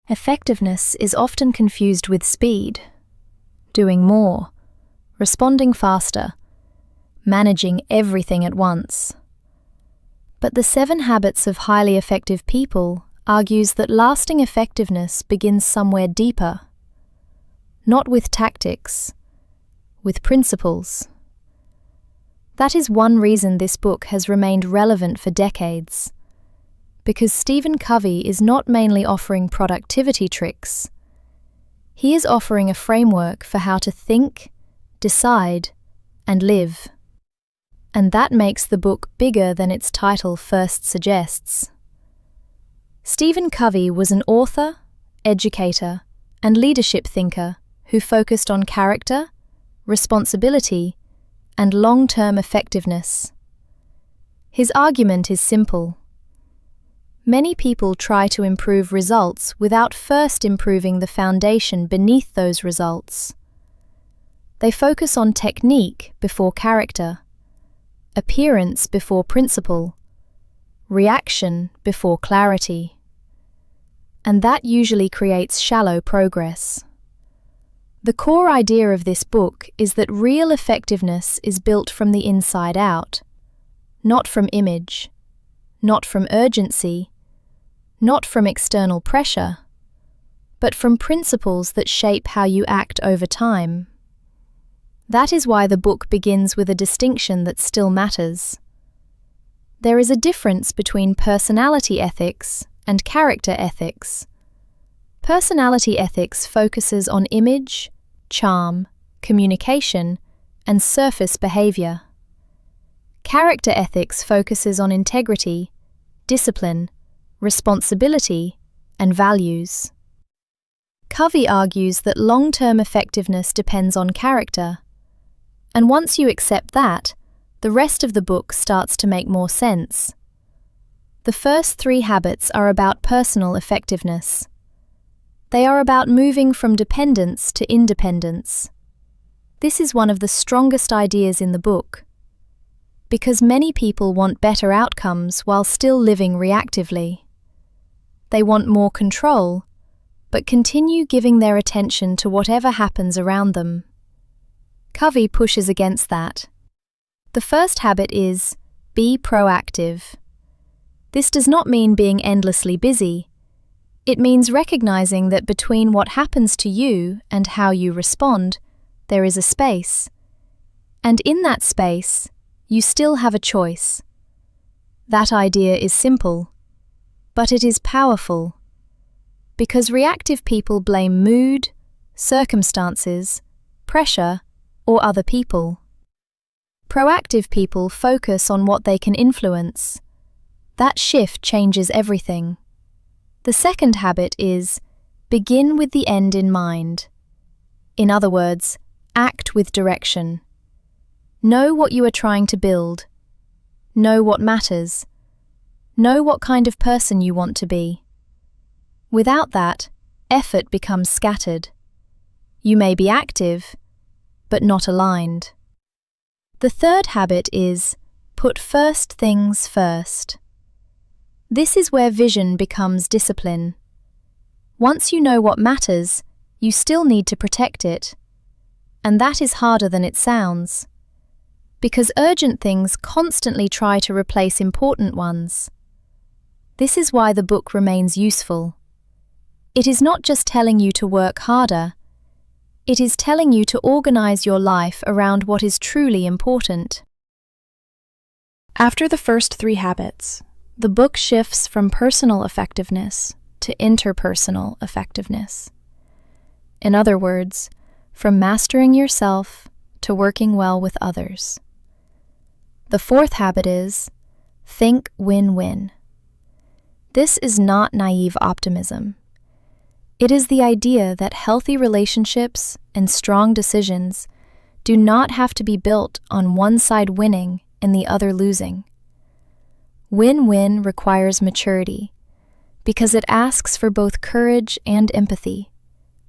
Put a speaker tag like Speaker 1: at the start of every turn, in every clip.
Speaker 1: Effectiveness is often confused with speed, doing more, responding faster, managing everything at once. But the 7 Habits of Highly Effective People argues that lasting effectiveness begins somewhere deeper, not with tactics, with principles. That is one reason this book has remained relevant for decades, because Stephen Covey is not mainly offering productivity tricks. He is offering a framework for how to think, decide, and live. And that makes the book bigger than its title first suggests. Stephen Covey was an author, educator, and leadership thinker who focused on character, responsibility, and long-term effectiveness. His argument is simple. Many people try to improve results without first improving the foundation beneath those results. They focus on technique before character, appearance before principle, reaction before clarity. And that usually creates shallow progress. The core idea of this book is that real effectiveness is built from the inside out, not from image, not from urgency, not from external pressure, but from principles that shape how you act over time. That is why the book begins with a distinction that still matters. There is a difference between personality ethics and character ethics. Personality ethics focuses on image, charm, communication, and surface behavior. Character ethics focuses on integrity, discipline, responsibility, and values. Covey argues that long-term effectiveness depends on character, and once you accept that, the rest of the book starts to make more sense. The first 3 habits are about personal effectiveness. They are about moving from dependence to independence. This is one of the strongest ideas in the book, because many people want better outcomes while still living reactively. They want more control, but continue giving their attention to whatever happens around them. Covey pushes against that. The first habit is, be proactive. This does not mean being endlessly busy. It means recognizing that between what happens to you and how you respond, there is a space. And in that space, you still have a choice. That idea is simple, but it is powerful, because reactive people blame mood, circumstances, pressure, or other people. Proactive people focus on what they can influence. That shift changes everything. The second habit is, begin with the end in mind. In other words, act with direction. Know what you are trying to build. Know what matters. Know what kind of person you want to be. Without that, effort becomes scattered. You may be active, but not aligned. The third habit is, put first things first. This is where vision becomes discipline. Once you know what matters, you still need to protect it. And that is harder than it sounds, because urgent things constantly try to replace important ones. This is why the book remains useful. It is not just telling you to work harder. It is telling you to organize your life around what is truly important. After the first 3 habits, the book shifts from personal effectiveness to interpersonal effectiveness. In other words, from mastering yourself to working well with others. The 4th habit is, think win-win. This is not naive optimism. It is the idea that healthy relationships and strong decisions do not have to be built on one side winning and the other losing. Win-win requires maturity, because it asks for both courage and empathy,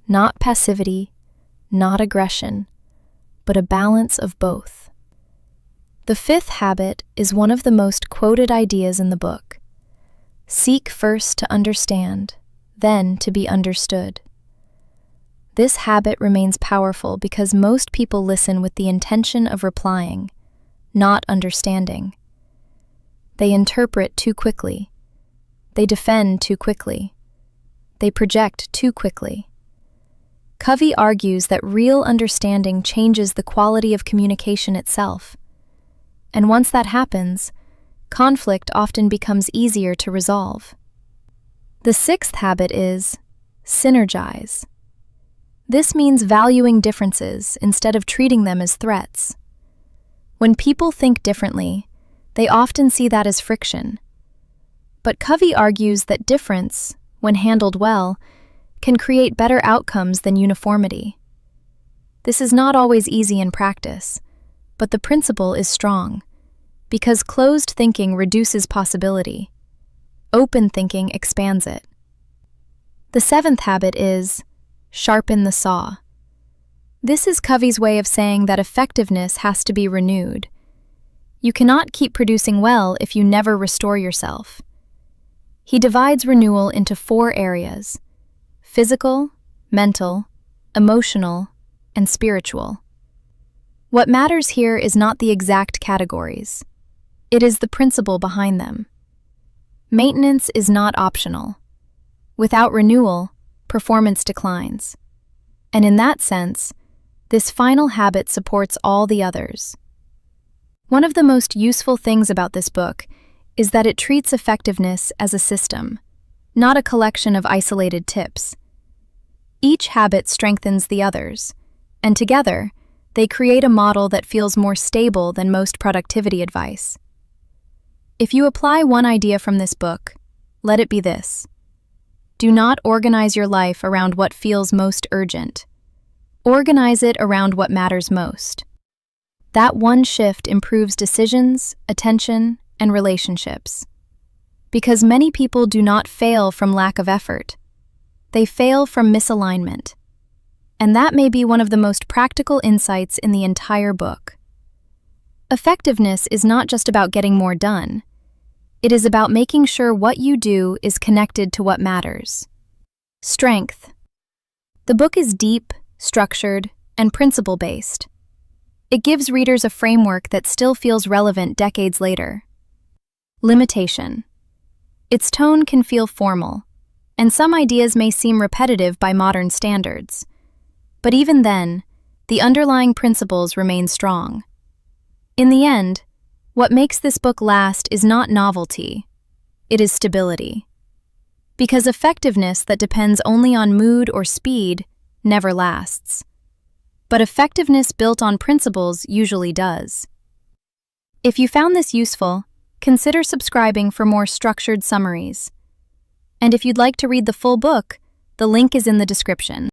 Speaker 1: not passivity, not aggression, but a balance of both. The 5th habit is one of the most quoted ideas in the book. Seek first to understand, then to be understood. This habit remains powerful because most people listen with the intention of replying, not understanding. They interpret too quickly. They defend too quickly. They project too quickly. Covey argues that real understanding changes the quality of communication itself. And once that happens, conflict often becomes easier to resolve. The sixth habit is synergize. This means valuing differences instead of treating them as threats. When people think differently, they often see that as friction. But Covey argues that difference, when handled well, can create better outcomes than uniformity. This is not always easy in practice, but the principle is strong, because closed thinking reduces possibility. Open thinking expands it. The seventh habit is sharpen the saw. This is Covey's way of saying that effectiveness has to be renewed. You cannot keep producing well if you never restore yourself. He divides renewal into 4 areas: physical, mental, emotional, and spiritual. What matters here is not the exact categories. It is the principle behind them. Maintenance is not optional. Without renewal, performance declines. And in that sense, this final habit supports all the others. One of the most useful things about this book is that it treats effectiveness as a system, not a collection of isolated tips. Each habit strengthens the others, and together, they create a model that feels more stable than most productivity advice. If you apply one idea from this book, let it be this: do not organize your life around what feels most urgent. Organize it around what matters most. That one shift improves decisions, attention, and relationships. Because many people do not fail from lack of effort. They fail from misalignment. And that may be one of the most practical insights in the entire book. Effectiveness is not just about getting more done. It is about making sure what you do is connected to what matters. Strength. The book is deep, structured, and principle-based. It gives readers a framework that still feels relevant decades later. Limitation. Its tone can feel formal, and some ideas may seem repetitive by modern standards. But even then, the underlying principles remain strong. In the end, what makes this book last is not novelty, it is stability. Because effectiveness that depends only on mood or speed never lasts. But effectiveness built on principles usually does. If you found this useful, consider subscribing for more structured summaries. And if you'd like to read the full book, the link is in the description.